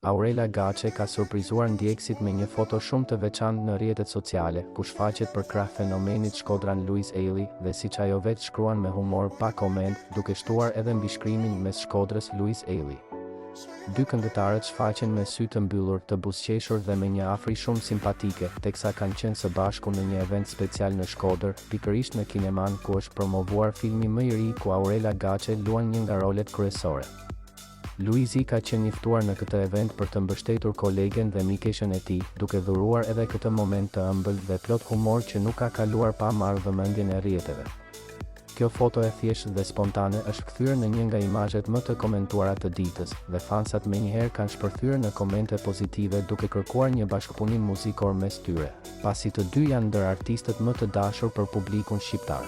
Aurela Gaçe ka surprizuar ndjekësit me një foto shumë të veçantë në rrjetet sociale, ku shfaqet për krah fenomenit shkodran Louise Ailey dhe siç ajo vetë shkruan me humor pa koment, duke shtuar edhe mbi shkrimin mes Shkodrës Louise Ailey. Dy këngëtarët shfaqen me sy të mbyllur, të buzëqeshur dhe me një afri shumë simpatike, teksa kanë qenë së bashku në një event special në Shkodër, pikërisht në kineman ku është promovuar filmi më i ri ku Aurela Gaçe luan një nga rolet kryesore. Louise ka qenë i ftuar në këtë event për të mbështetur kolegen dhe mikeshën e tij, duke dhuruar edhe këtë moment të ëmbël dhe plot humor që nuk ka kaluar pa marrë vëmendjen e rrjeteve. Kjo foto e thjeshtë dhe spontane është kthyer në një nga imazhet më të komentuara të ditës, dhe fansat menjëherë kanë shpërthyer në komente pozitive duke kërkuar një bashkëpunim muzikor mes tyre, pasi të dy janë ndër artistët më të dashur për publikun shqiptar.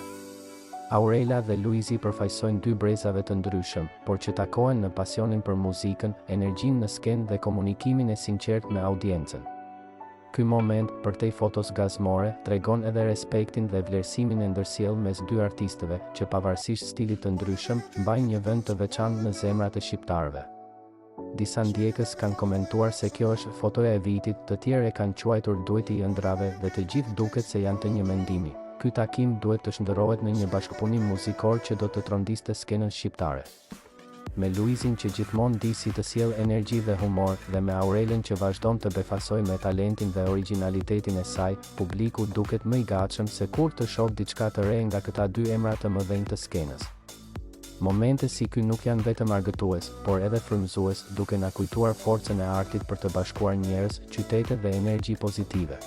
Aurela dhe Louise përfaqësojnë dy brezave të ndryshëm, por që takohen në pasionin për muzikën, energjinë në skenë dhe komunikimin e sinqert me audiencën. Ky moment, përtej fotos gazmore, tregon edhe respektin dhe vlerësimin e ndërsjellë mes dy artistëve, që pavarësisht stilit të ndryshëm, mbajnë një vend të veçantë në zemrat e shqiptarëve. Disa ndjekës kanë komentuar se kjo është fotoja e vitit, të tjerë e kanë quajtur dueti i ëndrave dhe të gjithë duket se janë të një mendimi. Ky takim duhet të shndërrohet në një bashkëpunim muzikor që do të trondiste skenën shqiptare. Me Louisin që gjithmonë di si të sjellë energji dhe humor, dhe me Aurelen që vazhdon të befasojë me talentin dhe origjinalitetin e saj, publiku duket më i gatshëm se kur të shohë diçka të re nga këta dy emra të mëdhenj të skenës. Momente si ky nuk janë vetëm argëtues, por edhe frymëzues, duke na kujtuar forcën e artit për të bashkuar njerëz, qytete dhe energji pozitive.